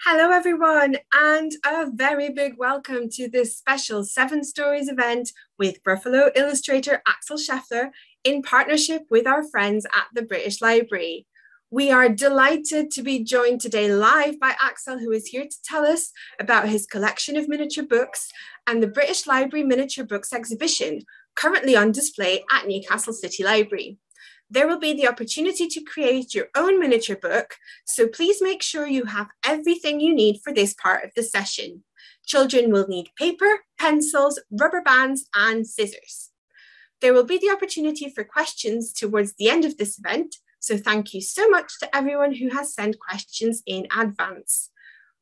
Hello, everyone, and a very big welcome to this special Seven Stories event with Gruffalo illustrator Axel Scheffler in partnership with our friends at the British Library. We are delighted to be joined today live by Axel, who is here to tell us about his collection of miniature books and the British Library Miniature Books exhibition, currently on display at Newcastle City Library. There will be the opportunity to create your own miniature book, so please make sure you have everything you need for this part of the session. Children will need paper, pencils, rubber bands, and scissors. There will be the opportunity for questions towards the end of this event, so thank you so much to everyone who has sent questions in advance.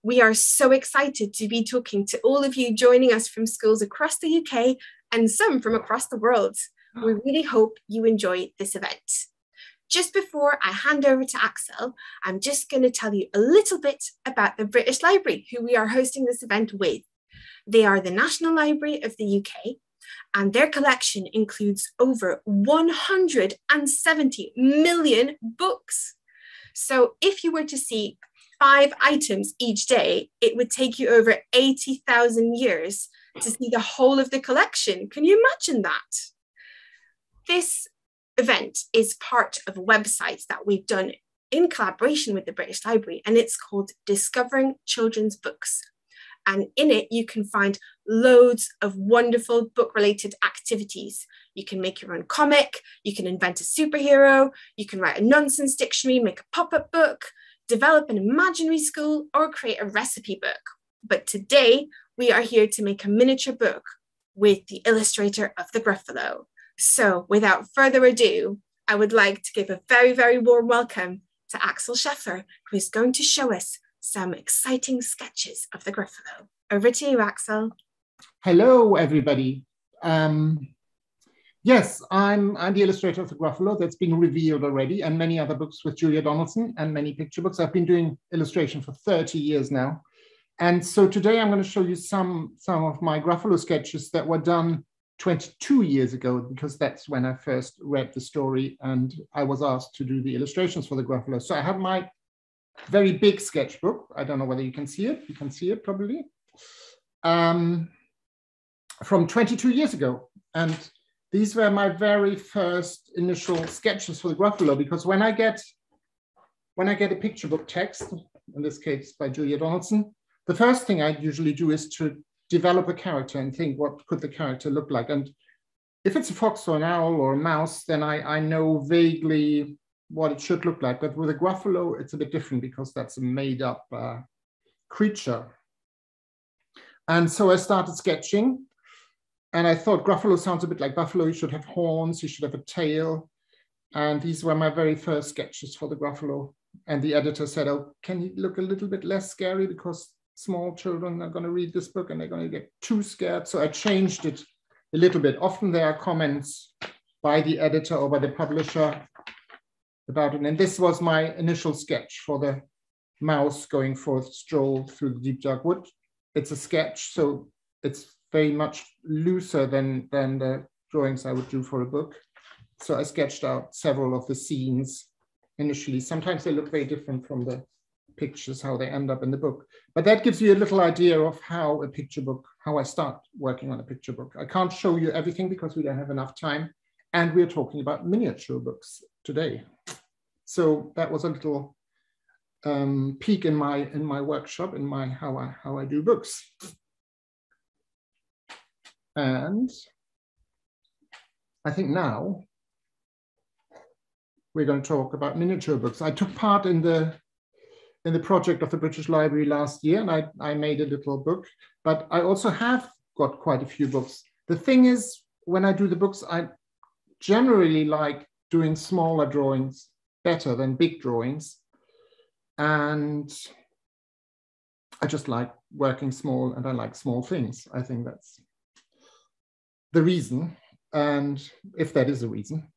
We are so excited to be talking to all of you joining us from schools across the UK and some from across the world. We really hope you enjoy this event. Just before I hand over to Axel, I'm just going to tell you a little bit about the British Library, who we are hosting this event with. They are the National Library of the UK, and their collection includes over 170 million books. So if you were to see 5 items each day, it would take you over 80,000 years to see the whole of the collection. Can you imagine that? This event is part of websites that we've done in collaboration with the British Library, and it's called Discovering Children's Books. And in it, you can find loads of wonderful book-related activities. You can make your own comic, you can invent a superhero, you can write a nonsense dictionary, make a pop-up book, develop an imaginary school, or create a recipe book. But today, we are here to make a miniature book with the illustrator of the Gruffalo. So without further ado, I would like to give a very, very warm welcome to Axel Scheffler, who is going to show us some exciting sketches of the Gruffalo. Over to you, Axel. Hello, everybody. Yes, I'm the illustrator of the Gruffalo. That's been revealed already, and many other books with Julia Donaldson and many picture books. I've been doing illustration for 30 years now. And so today I'm going to show you some of my Gruffalo sketches that were done 22 years ago, because that's when I first read the story and I was asked to do the illustrations for the Gruffalo. So I have my very big sketchbook. I don't know whether you can see it. You can see it probably. From 22 years ago. And these were my very first initial sketches for the Gruffalo, because when I get a picture book text, in this case by Julia Donaldson, the first thing I usually do is to develop a character and think, what could the character look like? And if it's a fox or an owl or a mouse, then I know vaguely what it should look like. But with a Gruffalo, it's a bit different because that's a made up creature. And so I started sketching, and I thought Gruffalo sounds a bit like buffalo. You should have horns, you should have a tail. And these were my very first sketches for the Gruffalo. And the editor said, oh, can you look a little bit less scary, because small children are going to read this book and they're going to get too scared. So I changed it a little bit. Often there are comments by the editor or by the publisher about it. And this was my initial sketch for the mouse going for a stroll through the deep dark wood. It's a sketch, so it's very much looser than the drawings I would do for a book. So I sketched out several of the scenes initially. Sometimes they look very different from the pictures, how they end up in the book. But that gives you a little idea of how a picture book, how I start working on a picture book. I can't show you everything because we don't have enough time. And we're talking about miniature books today. So that was a little peek in my workshop, in my how I do books. And I think now we're going to talk about miniature books. I took part in the project of the British Library last year, and I made a little book, but I also have got quite a few books. The thing is, when I do the books, I generally like doing smaller drawings better than big drawings. And I just like working small, and I like small things. I think that's the reason, and if that is a reason.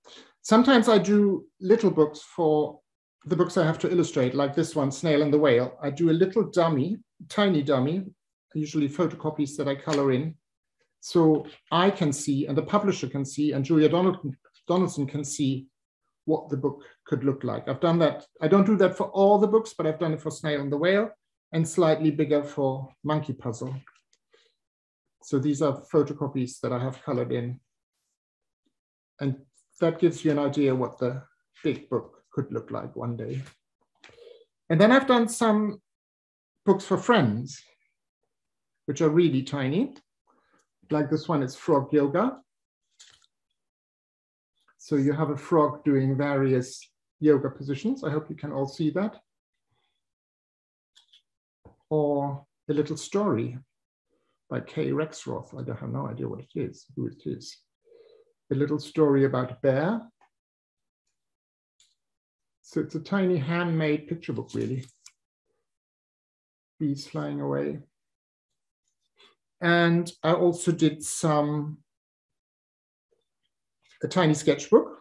Sometimes I do little books for the books I have to illustrate, like this one, Snail and the Whale. I do a little dummy, tiny dummy, usually photocopies that I color in. So I can see, and the publisher can see, and Julia Donaldson can see what the book could look like. I've done that. I don't do that for all the books, but I've done it for Snail and the Whale. and slightly bigger for Monkey Puzzle. So these are photocopies that I have colored in. And that gives you an idea what the big book could look like one day. And then I've done some books for friends, which are really tiny. Like this one is frog yoga. So you have a frog doing various yoga positions. I hope you can all see that. Or A Little Story by Kay Rexroth. I have no idea what it is, who it is. A Little Story about a bear. So it's a tiny handmade picture book, really. Bees flying away. And I also did a tiny sketchbook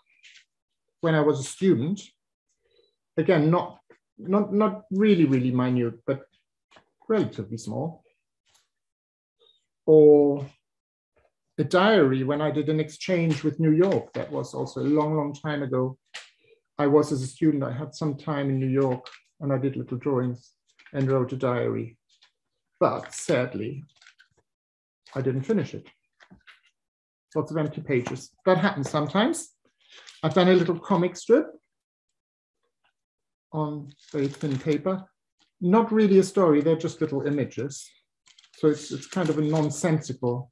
when I was a student. Again, not really minute, but relatively small. Or a diary when I did an exchange with New York. That was also a long time ago. I was, as a student, I had some time in New York and I did little drawings and wrote a diary. But sadly, I didn't finish it. Lots of empty pages. That happens sometimes. I've done a little comic strip on very thin paper. Not really a story, they're just little images. So it's kind of a nonsensical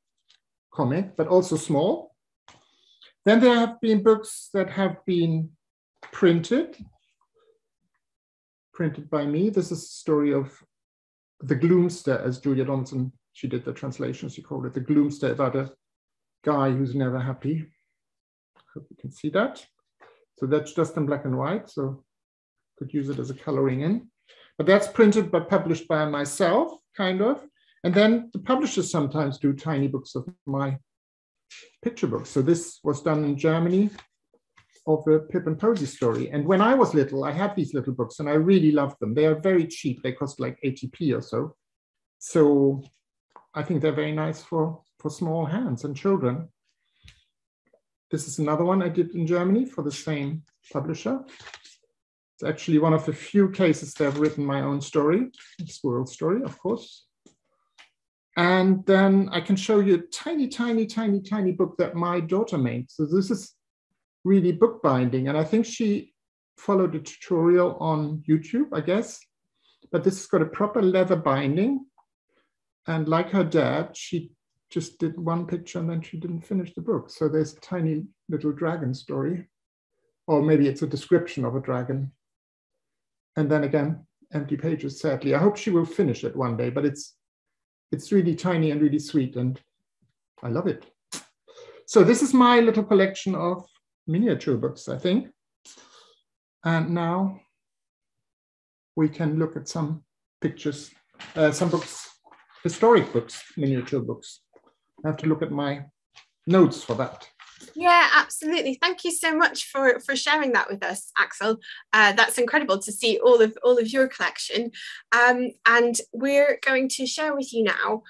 comic, but also small. Then there have been books that have been printed by me. This is a story of The Gloomster, as Julia Donaldson, she did the translation, she called it The Gloomster, about a guy who's never happy. Hope you can see that. So that's just in black and white, so could use it as a coloring in. But that's printed but published by myself, kind of. And then the publishers sometimes do tiny books of my picture books. So this was done in Germany of a Pip and Posy story. And when I was little, I had these little books and I really loved them. They are very cheap. They cost like 80p or so. So I think they're very nice for small hands and children. This is another one I did in Germany for the same publisher. It's actually one of the few cases that I've written my own story, a squirrel story, of course. And then I can show you a tiny book that my daughter made. So this is really bookbinding. And I think she followed a tutorial on YouTube, I guess. But this has got a proper leather binding. And like her dad, she just did one picture and then she didn't finish the book. So there's a tiny little dragon story. Or maybe it's a description of a dragon. And then again, empty pages, sadly. I hope she will finish it one day, but it's really tiny and really sweet, and I love it. So this is my little collection of miniature books, I think. And now we can look at some pictures, some books, historic books, miniature books. I have to look at my notes for that. Yeah, absolutely. Thank you so much for sharing that with us, Axel. That's incredible to see all of your collection. And we're going to share with you now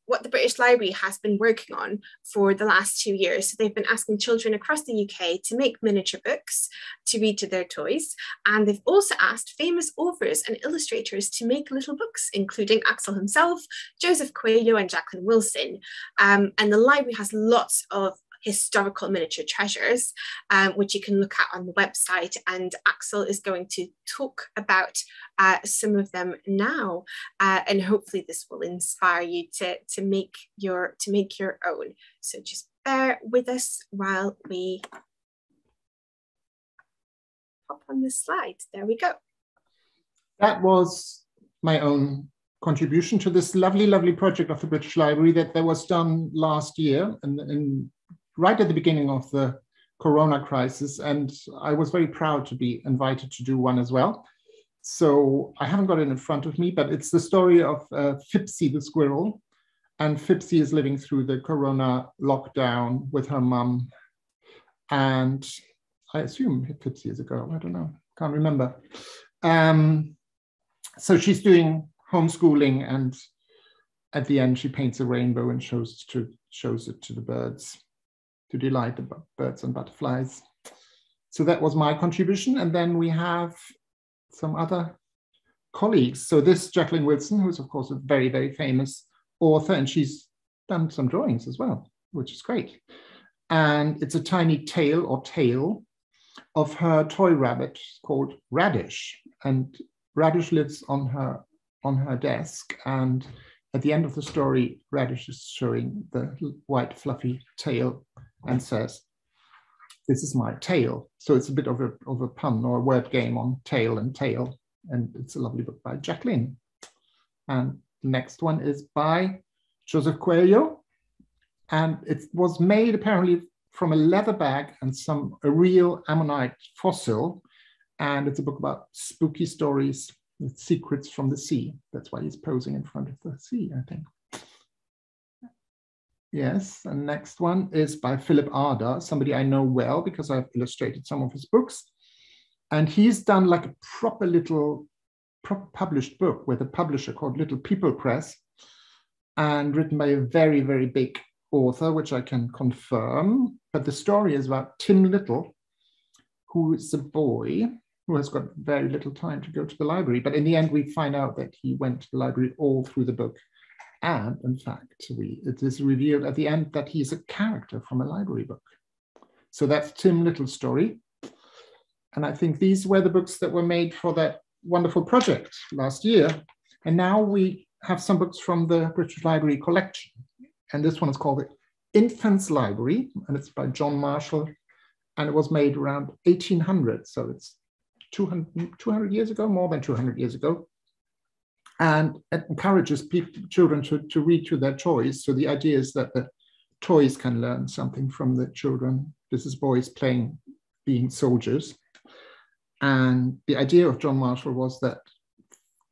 what the British Library has been working on for the last 2 years. So they've been asking children across the UK to make miniature books to read to their toys. And they've also asked famous authors and illustrators to make little books, including Axel himself, Joseph Coelho and Jacqueline Wilson. And the library has lots of historical miniature treasures, which you can look at on the website. And Axel is going to talk about some of them now, and hopefully this will inspire you to make your own. So just bear with us while we pop on this slide. There we go. That was my own contribution to this lovely project of the British Library that was done last year, and right at the beginning of the Corona crisis, and I was very proud to be invited to do one as well. So I haven't got it in front of me, but it's the story of Fipsy the squirrel. And Fipsy is living through the Corona lockdown with her mum. And I assume Fipsy is a girl, I don't know, can't remember. So she's doing homeschooling, and at the end she paints a rainbow and shows it to the birds, to delight the birds and butterflies. So that was my contribution. And then we have some other colleagues. So this Jacqueline Wilson, who's of course a very, very famous author, and she's done some drawings as well, which is great. And it's a tiny tale of her toy rabbit called Radish. And Radish lives on her desk. And at the end of the story, Radish is showing the white fluffy tail and says, "This is my tail." So it's a bit of a pun or a word game on tail and tail. And it's a lovely book by Jacqueline. And the next one is by Joseph Coelho. And it was made apparently from a leather bag and a real ammonite fossil. And it's a book about spooky stories with secrets from the sea. That's why he's posing in front of the sea, I think. Yes, and next one is by Philip Arder, somebody I know well because I've illustrated some of his books. And he's done like a proper published book with a publisher called Little People Press, and written by a very, very big author, which I can confirm. But the story is about Tim Little, who is a boy who has got very little time to go to the library. But in the end, we find out that he went to the library all through the book. And in fact, it is revealed at the end that he's a character from a library book. So that's Tim Little's story. And I think these were the books that were made for that wonderful project last year. And now we have some books from the British Library collection. And this one is called The Infants Library, and it's by John Marshall. And it was made around 1800. So it's 200 years ago, more than 200 years ago. And it encourages children to read to their toys. So the idea is that the toys can learn something from the children. This is boys being soldiers. And the idea of John Marshall was that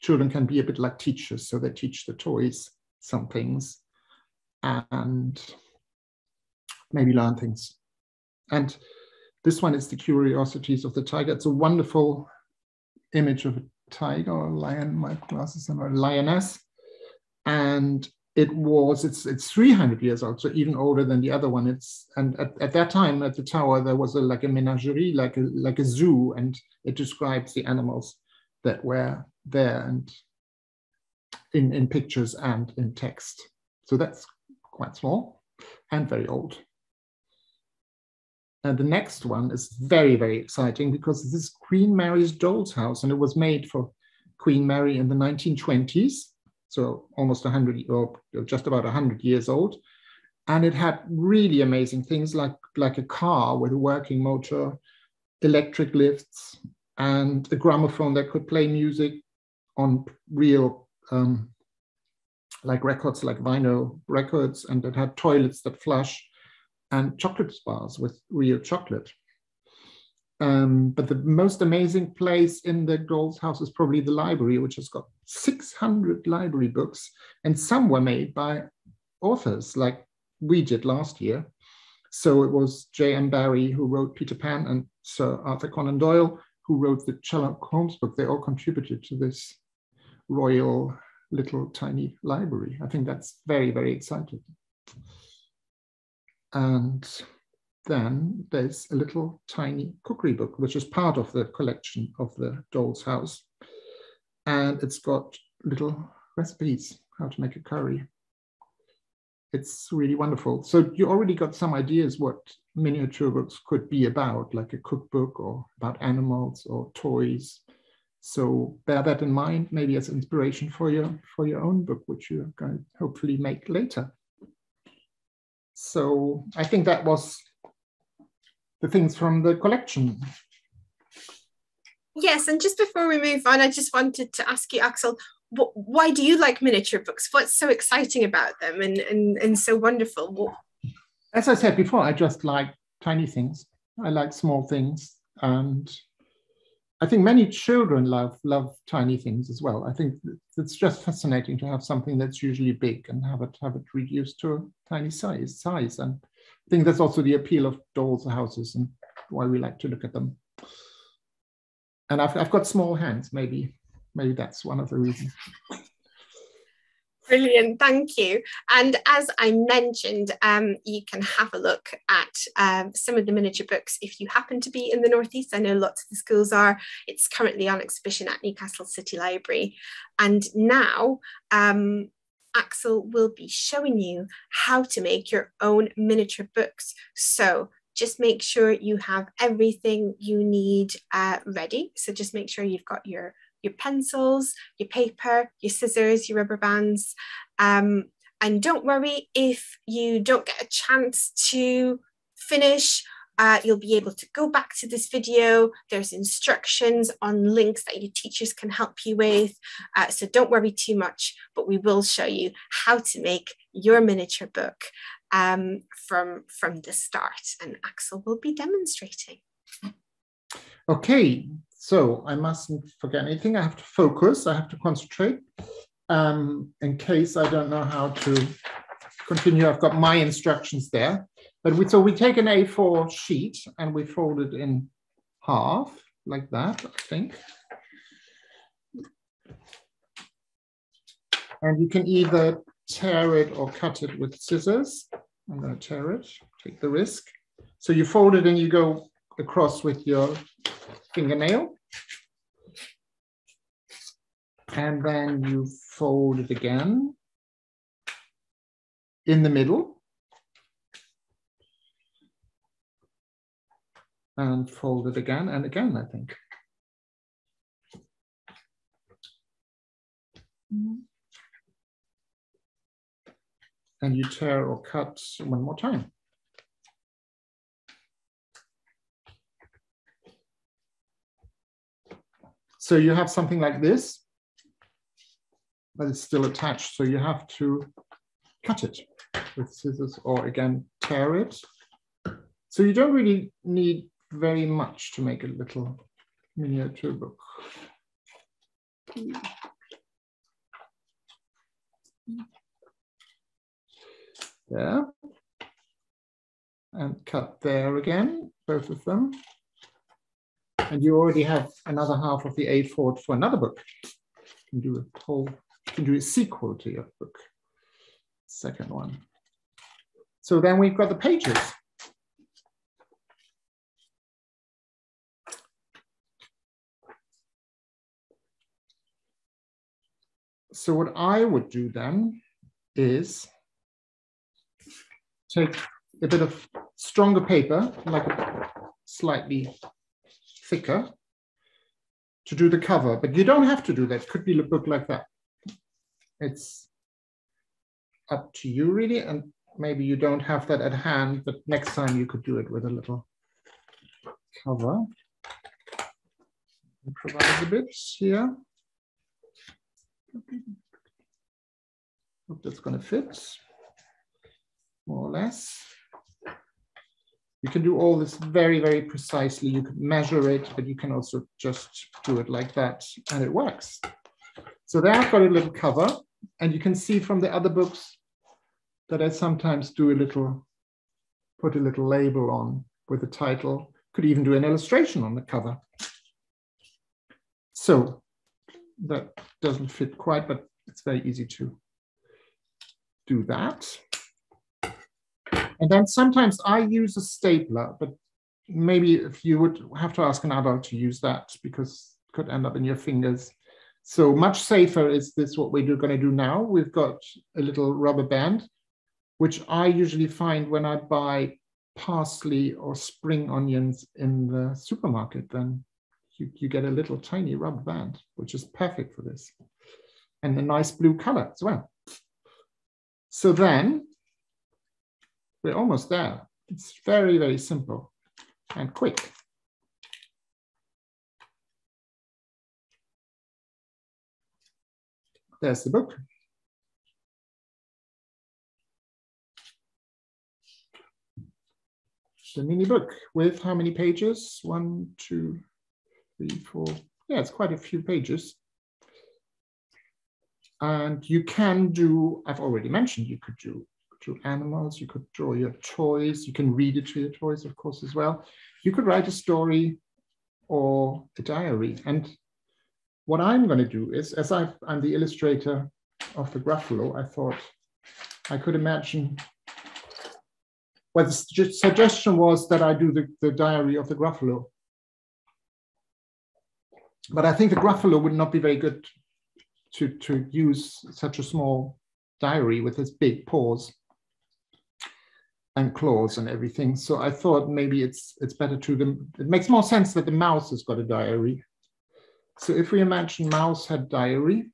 children can be a bit like teachers. So they teach the toys some things and maybe learn things. And this one is The Curiosities of the Tiger. It's a wonderful image of a tiger or a lion, my glasses are a lioness. And it's 300 years old, so even older than the other one. And at that time at the tower, there was like a menagerie, like a zoo, and it describes the animals that were there and in pictures and in text. So that's quite small and very old. And the next one is very, very exciting because this is Queen Mary's Doll's House, and it was made for Queen Mary in the 1920s. So almost 100, or just about 100 years old. And it had really amazing things like a car with a working motor, electric lifts, and a gramophone that could play music on real, like records, like vinyl records, and it had toilets that flush, and chocolate bars with real chocolate. But the most amazing place in the doll's house is probably the library, which has got 600 library books, and some were made by authors like we did last year. So it was J.M. Barrie who wrote Peter Pan, and Sir Arthur Conan Doyle who wrote the Sherlock Holmes book. They all contributed to this royal little tiny library. I think that's very, very exciting. And then there's a little tiny cookery book, which is part of the collection of the doll's house. And it's got little recipes, how to make a curry. It's really wonderful. So you already got some ideas what miniature books could be about, like a cookbook or about animals or toys. So bear that in mind, maybe as inspiration for your own book, which you're going to hopefully make later. So I think that was the things from the collection. Yes, and just before we move on, I just wanted to ask you, Axel, why do you like miniature books? What's so exciting about them and so wonderful? As I said before, I just like tiny things. I like small things. And I think many children love tiny things as well. I think it's just fascinating to have something that's usually big and have it reduced to a tiny size. And I think that's also the appeal of dolls' houses and why we like to look at them. And I've got small hands, maybe that's one of the reasons. Brilliant, thank you. And as I mentioned, you can have a look at some of the miniature books if you happen to be in the Northeast. I know lots of the schools are. It's currently on exhibition at Newcastle City Library. And now Axel will be showing you how to make your own miniature books. So just make sure you have everything you need ready. So just make sure you've got your pencils, your paper, your scissors, your rubber bands. And don't worry if you don't get a chance to finish. You'll be able to go back to this video. There's instructions on links that your teachers can help you with. So don't worry too much, but we will show you how to make your miniature book from the start. And Axel will be demonstrating. Okay. So I mustn't forget anything. I have to focus. I have to concentrate. In case I don't know how to continue, I've got my instructions there. But so we take an A4 sheet and we fold it in half like that, I think. And you can either tear it or cut it with scissors. I'm going to tear it, take the risk. So you fold it and you go across with your fingernail. And then you fold it again in the middle. And fold it again and again, I think. And you tear or cut one more time. So you have something like this, but it's still attached. So you have to cut it with scissors or again, tear it. So you don't really need very much to make a little miniature book. There. And cut there again, both of them. And you already have another half of the A4 for another book. You can do a whole, you can do a sequel to your book. Second one. So then we've got the pages. So what I would do then is take a bit of stronger paper, like a slightly thicker, to do the cover, but you don't have to do that. It could be a book like that. It's up to you really, and maybe you don't have that at hand, but next time you could do it with a little cover. Improvise a bit here. Hope that's going to fit, more or less. You can do all this very, very precisely. You can measure it, but you can also just do it like that, and it works. So there I've got a little cover, and you can see from the other books that I sometimes do a little, put a little label on with the title. Could even do an illustration on the cover. So that doesn't fit quite, but it's very easy to do that. And then sometimes I use a stapler, but maybe if you would have to ask an adult to use that because it could end up in your fingers. So much safer is this what we're going to do now. We've got a little rubber band, which I usually find when I buy parsley or spring onions in the supermarket. Then you get a little tiny rubber band, which is perfect for this. And a nice blue color as well. So then we're almost there. It's very, very simple and quick. There's the book. The mini book with how many pages? 1, 2, 3, 4. Yeah, it's quite a few pages. And you can do, I've already mentioned, you could do animals, you could draw your toys, you can read it to your toys, of course, as well. You could write a story or a diary. And what I'm going to do is, as I'm the illustrator of the Gruffalo, I thought I could imagine. Well, the suggestion was that I do the diary of the Gruffalo. But I think the Gruffalo would not be very good to use such a small diary with its big paws and claws and everything. So I thought maybe it's better it makes more sense that the mouse has got a diary. So if we imagine mouse had diary,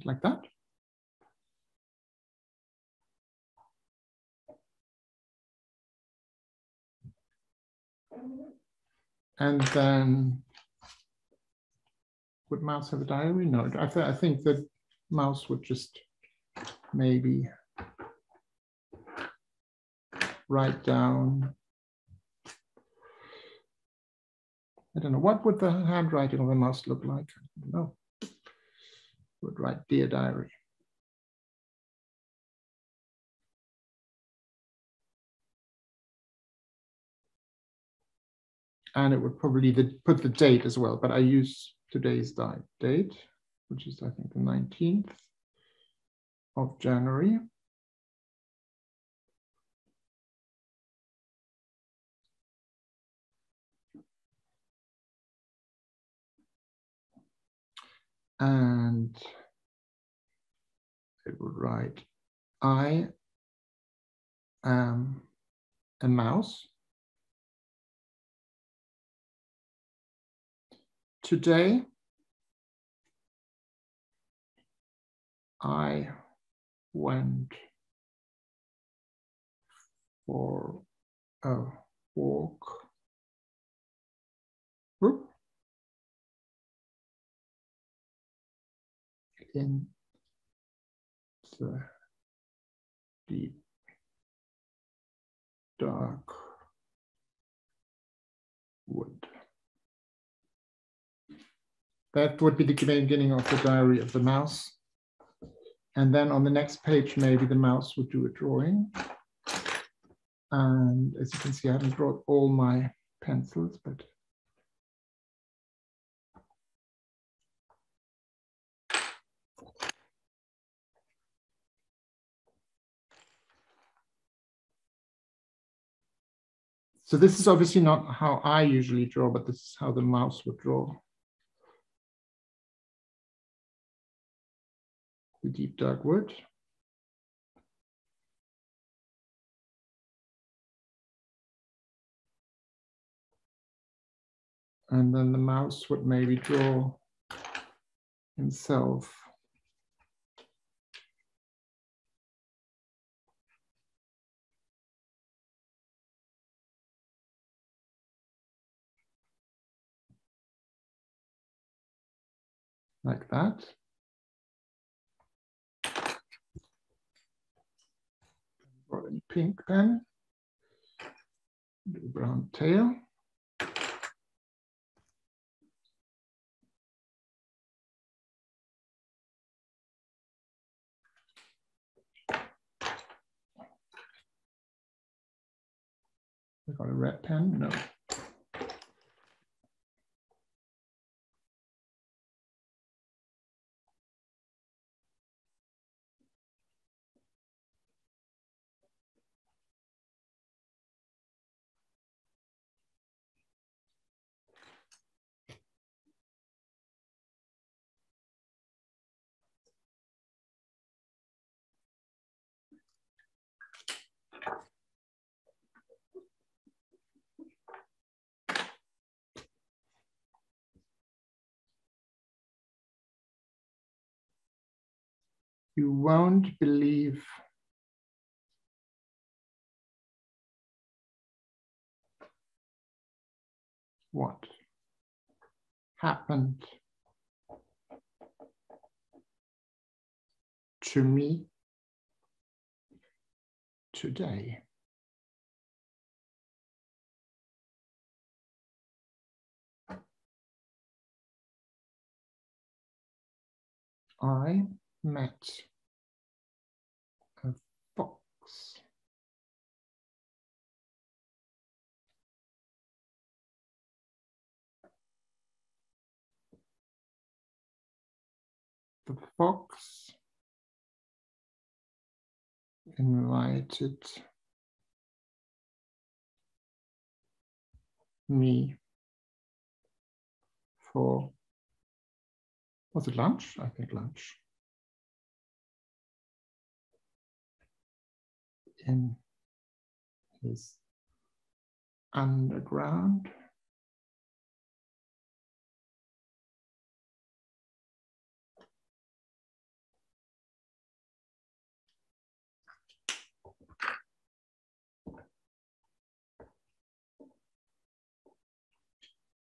like that. And then, would mouse have a diary? No, I think that mouse would just maybe write down, I don't know, what would the handwriting of a mouse look like? I don't know. Would write dear diary. And it would probably put the date as well, but I use today's date, which is I think the 19th of January. And it would write, I am a mouse. Today, I went for a walk. Whoop. In the deep, dark wood. That would be the beginning of the diary of the mouse. And then on the next page, maybe the mouse would do a drawing. And as you can see, I haven't brought all my pencils, but so this is obviously not how I usually draw, but this is how the mouse would draw. The deep dark wood. And then the mouse would maybe draw himself. Like that. Brought in pink pen. Little brown tail. I got a red pen, no. You won't believe what happened to me today. I met a fox. fox invited me for, was it lunch? I think lunch. In his underground.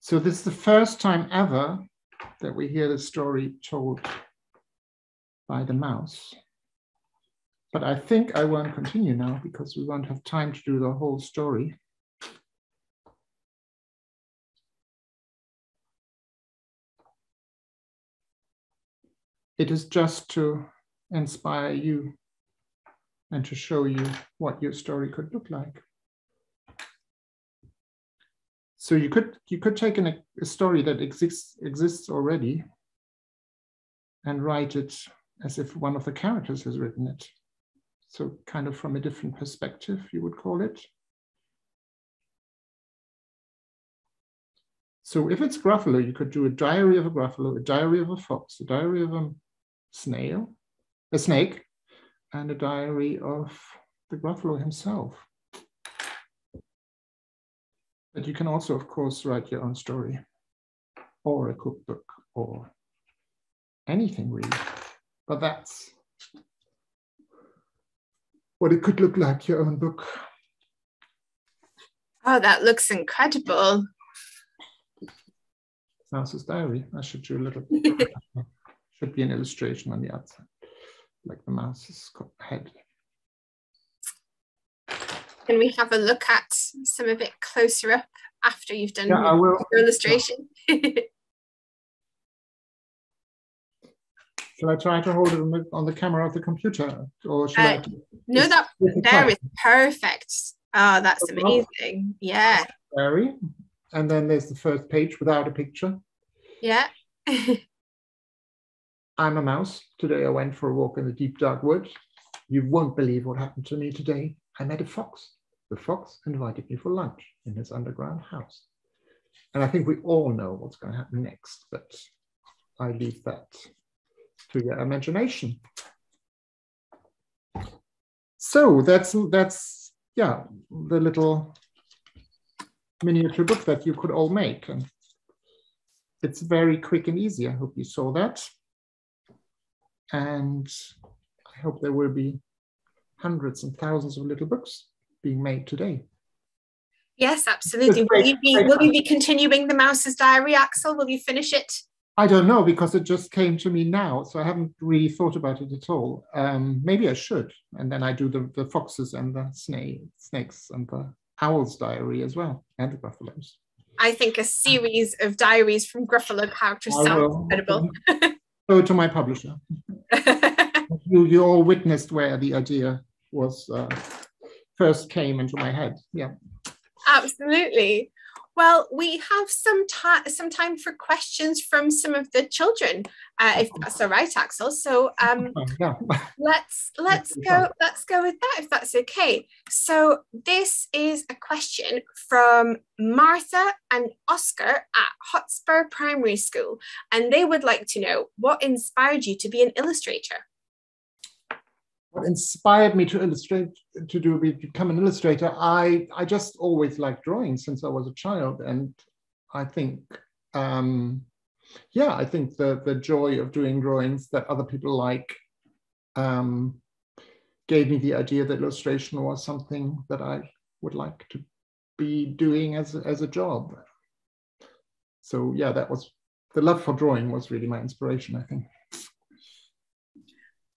So this is the first time ever that we hear the story told by the mouse. But I think I won't continue now because we won't have time to do the whole story. It is just to inspire you and to show you what your story could look like. So you could take a story that exists already and write it as if one of the characters has written it. So kind of from a different perspective, you would call it. So if it's Gruffalo, you could do a diary of a Gruffalo, a diary of a fox, a diary of a snake, and a diary of the Gruffalo himself. But you can also, of course, write your own story or a cookbook or anything really. But that's what it could look like, your own book. Oh, that looks incredible. Mouse's diary. I should do a little, should be an illustration on the outside, like the mouse's head. Can we have a look at some of it closer up after you've done your illustration? Shall I try to hold it on the camera of the computer? Or shall I? No, that there is perfect. Oh, that's amazing. Yeah. Diary. And then there's the first page without a picture. Yeah. I'm a mouse. Today I went for a walk in the deep dark woods. You won't believe what happened to me today. I met a fox. The fox invited me for lunch in his underground house. And I think we all know what's going to happen next, but I leave that to your imagination. So that's yeah, the little miniature book that you could all make. And it's very quick and easy. I hope you saw that. And I hope there will be hundreds and thousands of little books being made today. Yes, absolutely. Will you be continuing the Mouse's Diary, Axel? Will you finish it? I don't know, because it just came to me now, so I haven't really thought about it at all. Maybe I should, and then I do the foxes and the snakes and the owl's diary as well, and the Gruffalos. I think a series of diaries from Gruffalo characters sounds incredible. Go to my publisher. You all witnessed where the idea was first came into my head. Yeah. Absolutely. Well, we have some time for questions from some of the children, if that's all right, Axel. So yeah. let's go with that, if that's okay. So this is a question from Martha and Oscar at Hotspur Primary School, and they would like to know what inspired you to be an illustrator. What inspired me to become an illustrator? I just always liked drawing since I was a child, and I think, yeah, I think the joy of doing drawings that other people like gave me the idea that illustration was something that I would like to be doing as a job. So yeah, that was the love for drawing was really my inspiration, I think.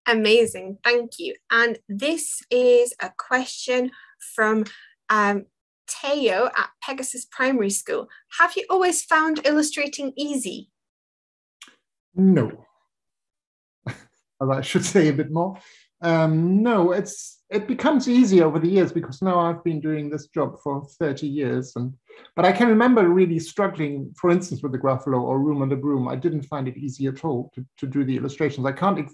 Amazing, thank you. And this is a question from Teo at Pegasus Primary School. Have you always found illustrating easy? No. I should say a bit more. No, it becomes easy over the years because now I've been doing this job for 30 years. But I can remember really struggling, for instance, with the Gruffalo or Room on the Broom. I didn't find it easy at all to do the illustrations. I can't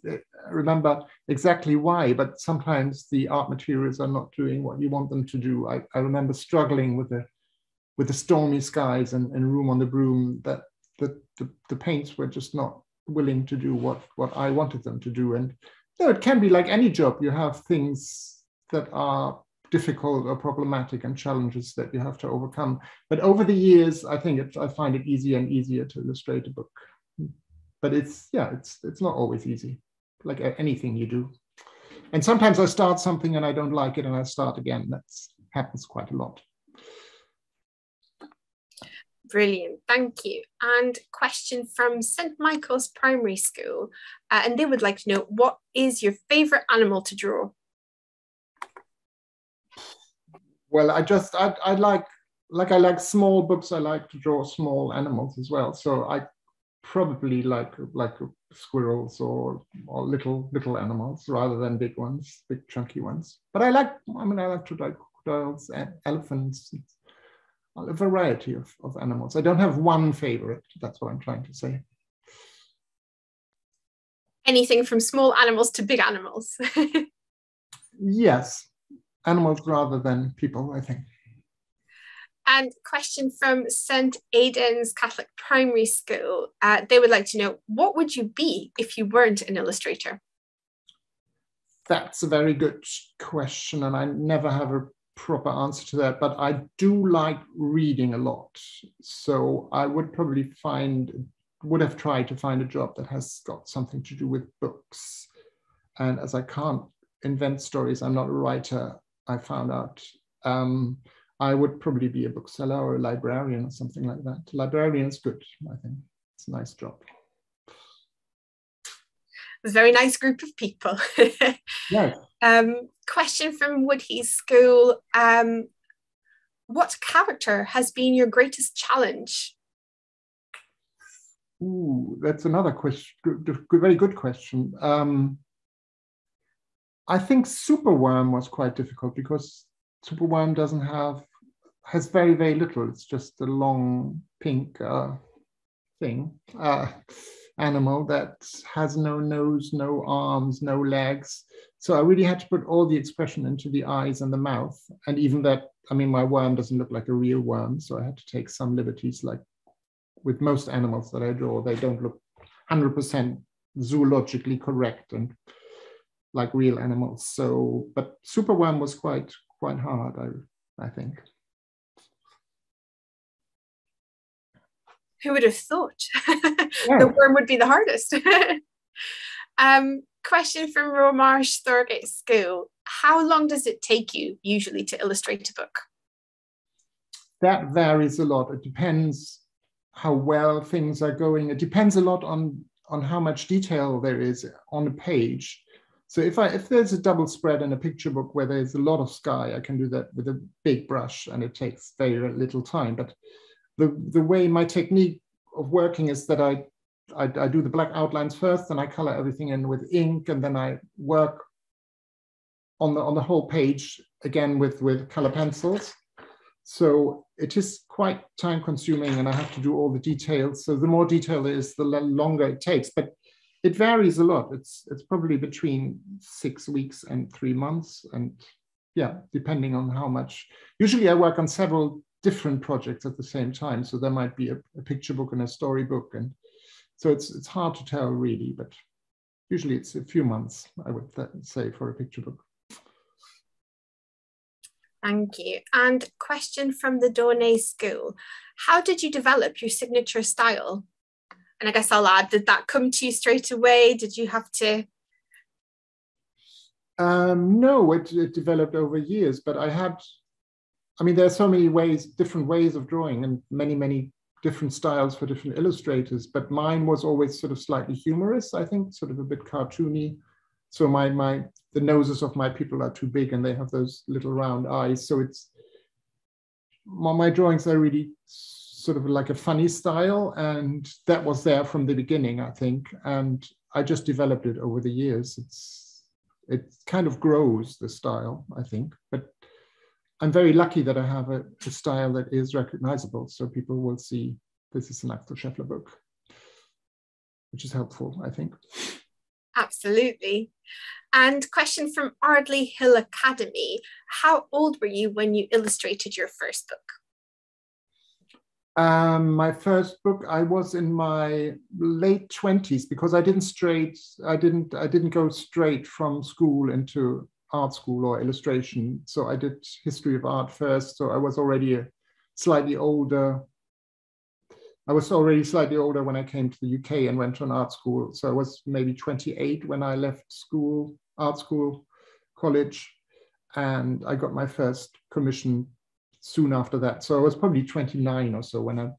remember exactly why, but sometimes the art materials are not doing what you want them to do. I remember struggling with the stormy skies and Room on the Broom, that the paints were just not willing to do what I wanted them to do. And no, it can be like any job. You have things that are difficult or problematic and challenges that you have to overcome. But over the years, I find it easier and easier to illustrate a book. But it's not always easy, like anything you do. And sometimes I start something and I don't like it and I start again. That happens quite a lot. Brilliant, thank you. And question from St. Michael's Primary School, and they would like to know, what is your favorite animal to draw? Well, I like small books. I like to draw small animals as well. So I probably like squirrels or little animals rather than big ones, big chunky ones. But I like to like crocodiles and elephants. A variety of animals. I don't have one favorite. That's what I'm trying to say. Anything from small animals to big animals. Yes, animals rather than people, I think. And question from St. Aidan's Catholic Primary School. They would like to know, what would you be if you weren't an illustrator? That's a very good question, and I never have a proper answer to that, but I do like reading a lot. So I would probably would have tried to find a job that has got something to do with books. And as I can't invent stories, I'm not a writer, I found out, I would probably be a bookseller or a librarian or something like that. Librarian's good, I think. It's a nice job. A very nice group of people. Yes. Question from Woodheath School. What character has been your greatest challenge? Ooh, that's another question. Very good question. I think Superworm was quite difficult because Superworm has very, very little. It's just a long pink animal that has no nose, no arms, no legs. So I really had to put all the expression into the eyes and the mouth. And even that, my worm doesn't look like a real worm. So I had to take some liberties, like with most animals that I draw, they don't look 100% zoologically correct and like real animals. So, but Superworm was quite hard, I think. Who would have thought? Yeah. The worm would be the hardest. Question from Romarsh Thurgate School. How long does it take you usually to illustrate a book? That varies a lot. It depends how well things are going. It depends a lot on how much detail there is on a page. So if there's a double spread in a picture book where there's a lot of sky, I can do that with a big brush and it takes very little time. But the way my technique of working is that I do the black outlines first, and I color everything in with ink, and then I work on the whole page again with color pencils. So it is quite time consuming, and I have to do all the details. So the more detail there is, the longer it takes. But it varies a lot. It's probably between 6 weeks and 3 months, and yeah, depending on how much. Usually I work on several different projects at the same time. So there might be a picture book and a storybook, and so it's hard to tell really, but usually it's a few months, I would say, for a picture book. Thank you. And question from the Dawnay School. How did you develop your signature style? And I guess I'll add, did that come to you straight away? Did you have to? No, it developed over years, but there are so many different ways of drawing, and many different styles for different illustrators, but mine was always sort of slightly humorous, I think, sort of a bit cartoony. So the noses of my people are too big and they have those little round eyes. So my drawings are really sort of like a funny style, and that was there from the beginning, I think. And I just developed it over the years. it kind of grows, the style, I think. But I'm very lucky that I have a style that is recognizable, so people will see this is an Axel Scheffler book, which is helpful, I think. Absolutely. And question from Ardley Hill Academy. How old were you when you illustrated your first book? My first book, I was in my late 20s, because I didn't go straight from school into art school or illustration. So I did history of art first. So I was already slightly older. I was already slightly older when I came to the UK and went to an art school. So I was maybe 28 when I left school, art school, college, and I got my first commission soon after that. So I was probably 29 or so when I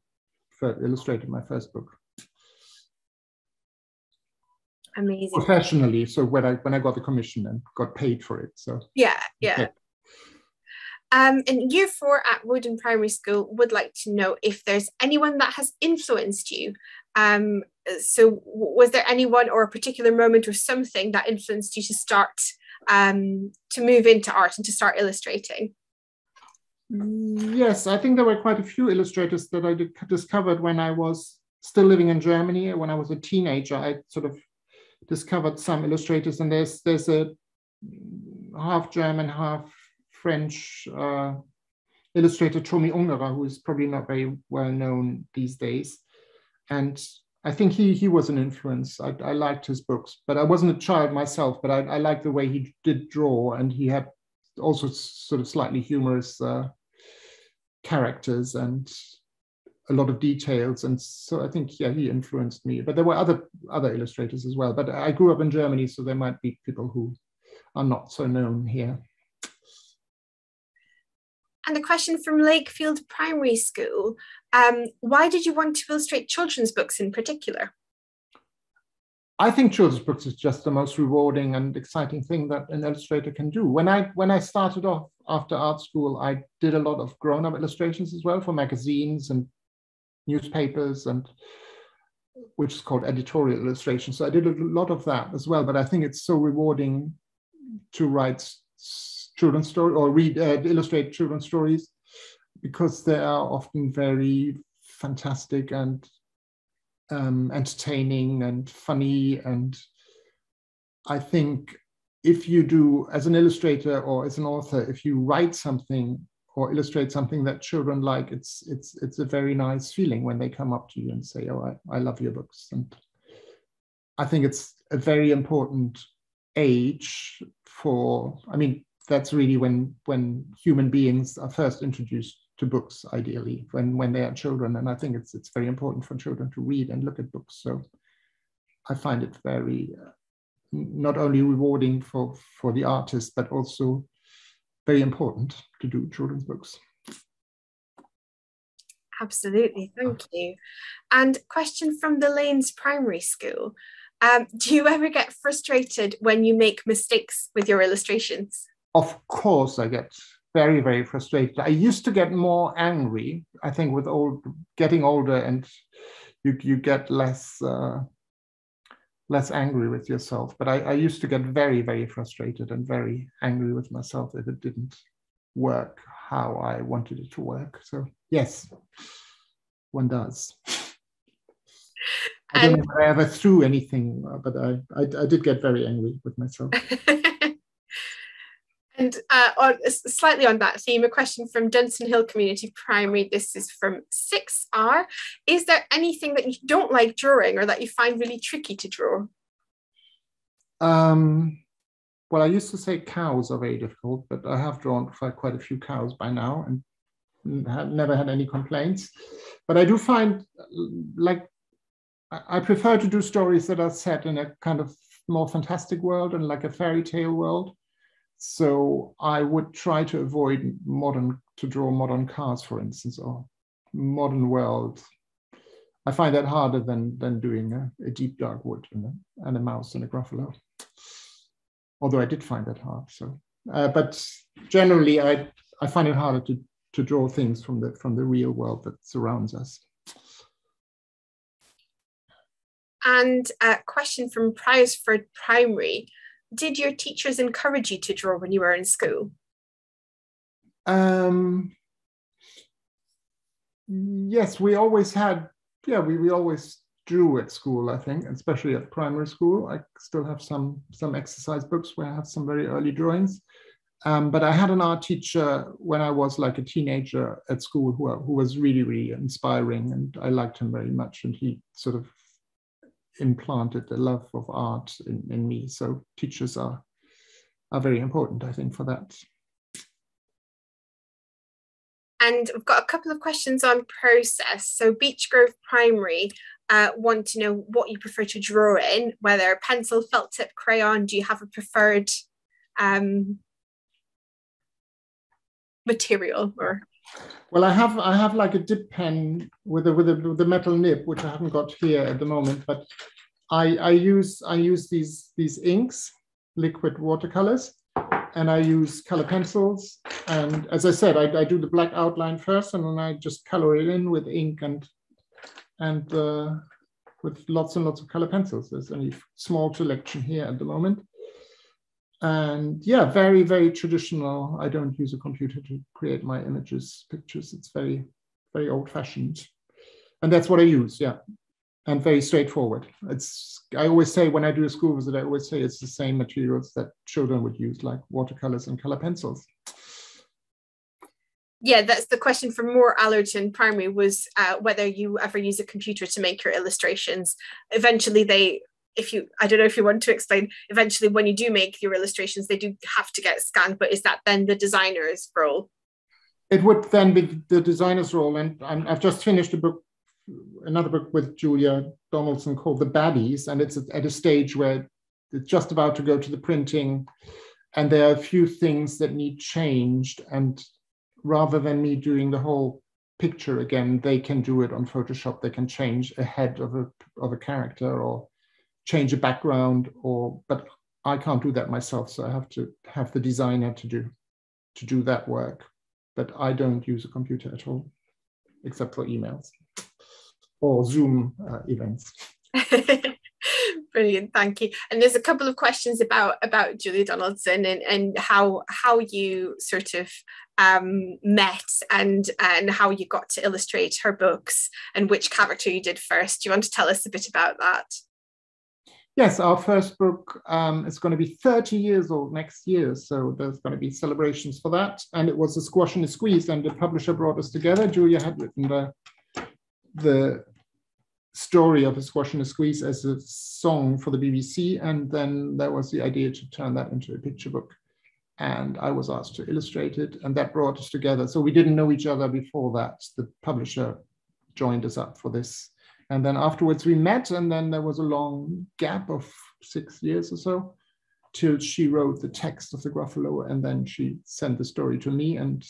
illustrated my first book. Amazing. Professionally, so when I got the commission and got paid for it. So yeah. In year 4 at Woden Primary School, would like to know if there's anyone that has influenced you. So was there anyone or a particular moment or something that influenced you to start to move into art and to start illustrating? Yes, I think there were quite a few illustrators that I discovered when I was still living in Germany. When I was a teenager, I sort of discovered some illustrators, and there's a half German, half French illustrator, Tommy Ungerer, who is probably not very well known these days. And I think he was an influence. I liked his books, but I wasn't a child myself, but I liked the way he did draw, and he had also sort of slightly humorous characters and a lot of details. And so I think, yeah, he influenced me. But there were other illustrators as well. But I grew up in Germany, so there might be people who are not so known here. And a question from Lakefield Primary School. Why did you want to illustrate children's books in particular? I think children's books is just the most rewarding and exciting thing that an illustrator can do. When I started off after art school, I did a lot of grown-up illustrations as well for magazines and newspapers, and which is called editorial illustration. So I did a lot of that as well. But I think it's so rewarding to write children's stories or illustrate children's stories, because they are often very fantastic and entertaining and funny. And I think if you do, as an illustrator or as an author, if you write something or illustrate something that children like, it's a very nice feeling when they come up to you and say, oh, I love your books. And I think it's a very important age for, I mean, that's really when human beings are first introduced to books, ideally, when they are children. And I think it's very important for children to read and look at books. So I find it very, not only rewarding for the artist, but also very important to do children's books. Absolutely, thank you. And question from the Lanes Primary School. Do you ever get frustrated when you make mistakes with your illustrations? Of course, I get very, very frustrated. I used to get more angry. I think with getting older, and you get less angry with yourself. But I used to get very, very frustrated and very angry with myself if it didn't work how I wanted it to work. So yes, one does. I don't know if I ever threw anything, but I did get very angry with myself. And slightly on that theme, a question from Dunstan Hill Community Primary. This is from 6R. Is there anything that you don't like drawing or that you find really tricky to draw? Well, I used to say cows are very difficult, but I have drawn quite a few cows by now and have never had any complaints. But I do find, like, I prefer to do stories that are set in a kind of more fantastic world and like a fairy tale world. So I would try to avoid draw modern cars, for instance, or modern world. I find that harder than doing a deep dark wood and a mouse and a Gruffalo. Although I did find that hard. So, but generally, I find it harder to draw things from the real world that surrounds us. And a question from Priorsford Primary. did your teachers encourage you to draw when you were in school? Yes, we always had, we always drew at school, I think, especially at primary school. I still have some exercise books where I have some very early drawings. But I had an art teacher when I was like a teenager at school who was really, really inspiring, and I liked him very much, and he sort of implanted the love of art in me. So teachers are very important, I think, for that. And we've got a couple of questions on process. So Beech Grove Primary want to know what you prefer to draw in, whether pencil, felt tip, crayon. Do you have a preferred material? Or well, I have like a dip pen with a metal nib, which I haven't got here at the moment, but I use these inks, liquid watercolors, and I use color pencils. And as I said, I do the black outline first, and then I just color it in with ink and with lots and lots of color pencils. There's only a small selection here at the moment. And yeah, very, very traditional. I don't use a computer to create my pictures. It's very, very old fashioned. And that's what I use, yeah. And very straightforward. I always say when I do a school visit, I always say it's the same materials that children would use, like watercolors and color pencils. Yeah, that's the question from Moore Allerton Primary, was whether you ever use a computer to make your illustrations. Eventually I don't know if you want to explain, eventually when you do make your illustrations, they do have to get scanned, but is that then the designer's role? It would then be the designer's role. And I've just finished another book with Julia Donaldson called The Baddies, and it's at a stage where it's just about to go to the printing, and there are a few things that need changed, and rather than me doing the whole picture again, they can do it on Photoshop. They can change a head of a character or change a background, but I can't do that myself, so I have to have the designer to do that work. But I don't use a computer at all, except for emails or Zoom events. Brilliant, thank you. And there's a couple of questions about Julia Donaldson and how you sort of met and how you got to illustrate her books and which character you did first. Do you want to tell us a bit about that? Yes, our first book is going to be 30 years old next year, so there's going to be celebrations for that. And it was a squash and a squeeze, and the publisher brought us together. Julia had written the story of A Squash and a Squeeze as a song for the BBC, and then there was the idea to turn that into a picture book. And I was asked to illustrate it, and that brought us together. So we didn't know each other before that. The publisher joined us up for this. And then afterwards we met, and then there was a long gap of 6 years or so till she wrote the text of the Gruffalo, and then she sent the story to me and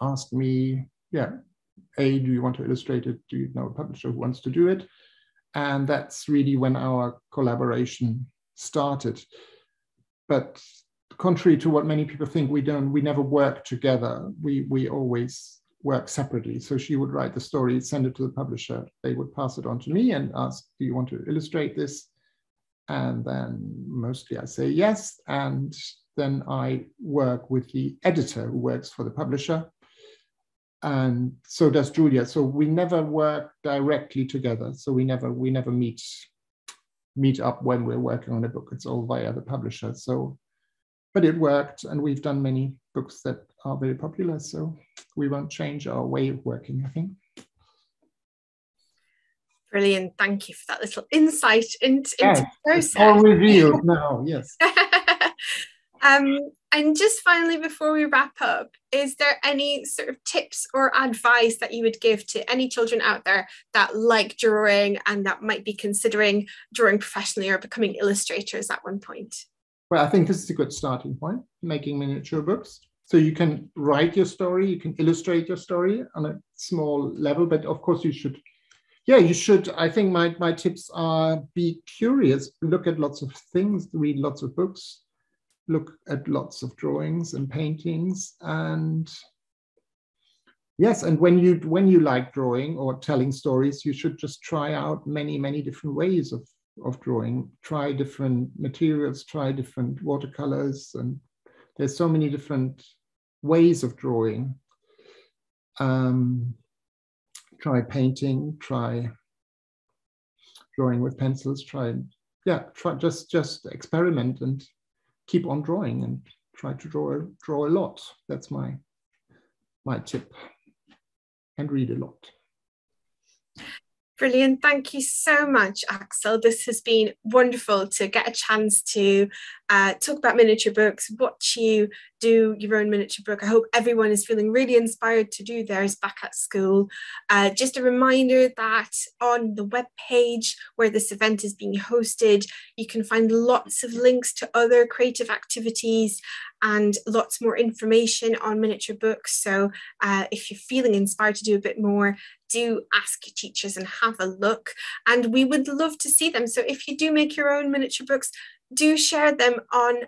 asked me, do you want to illustrate it? Do you know a publisher who wants to do it? And that's really when our collaboration started. But contrary to what many people think, we never work together. We always work separately. So she would write the story, send it to the publisher. They would pass it on to me and ask, do you want to illustrate this? And then mostly I say yes. And then I work with the editor who works for the publisher. And so does Julia. So we never work directly together. So we never meet up when we're working on a book. It's all via the publisher. So, but it worked, and we've done many books that are very popular. So we won't change our way of working, I think. Brilliant. Thank you for that little insight into the process. It's all revealed now, yes. And just finally, before we wrap up, is there any sort of tips or advice that you would give to any children out there that like drawing and that might be considering drawing professionally or becoming illustrators at one point? Well, I think this is a good starting point, making miniature books. So you can write your story, you can illustrate your story on a small level, but of course you should. I think my tips are: be curious, look at lots of things, read lots of books, look at lots of drawings and paintings, and yes, and when you like drawing or telling stories, you should just try out many different ways of drawing. Try different materials, try different watercolors, and there's so many different ways of drawing. Try painting, try drawing with pencils, try just experiment and keep on drawing and try to draw a lot. That's my tip. And read a lot. Brilliant. Thank you so much, Axel. This has been wonderful to get a chance to talk about miniature books, watch you do your own miniature book. I hope everyone is feeling really inspired to do theirs back at school. Just a reminder that on the webpage where this event is being hosted, you can find lots of links to other creative activities and lots more information on miniature books. So if you're feeling inspired to do a bit more, do ask your teachers and have a look. And we would love to see them. So if you do make your own miniature books, do share them on,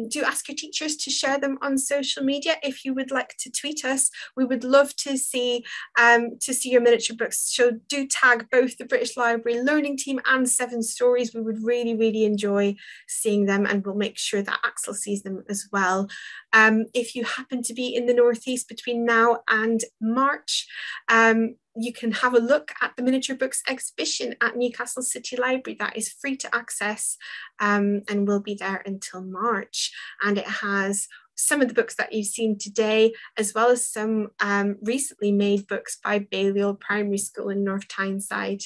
do ask your teachers to share them on social media. If you would like to tweet us, we would love to see your miniature books. So do tag both the British Library Learning Team and Seven Stories. We would really, really enjoy seeing them, and we'll make sure that Axel sees them as well. If you happen to be in the Northeast between now and March, you can have a look at the miniature books exhibition at Newcastle City Library. That is free to access and will be there until March. And it has some of the books that you've seen today, as well as some recently made books by Balliol Primary School in North Tyneside.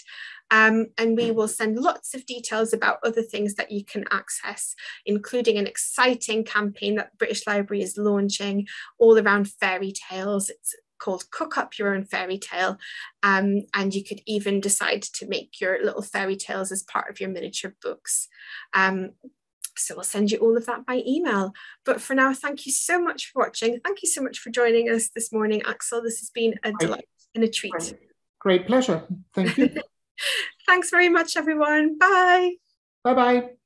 And we will send lots of details about other things that you can access, including an exciting campaign that the British Library is launching all around fairy tales. It's called Cook Up Your Own Fairy Tale, and you could even decide to make your little fairy tales as part of your miniature books. So we'll send you all of that by email. But for now, thank you so much for watching. Thank you so much for joining us this morning, Axel. This has been a delight and a treat. Great pleasure. Thank you. Thanks very much, everyone. Bye. Bye-bye.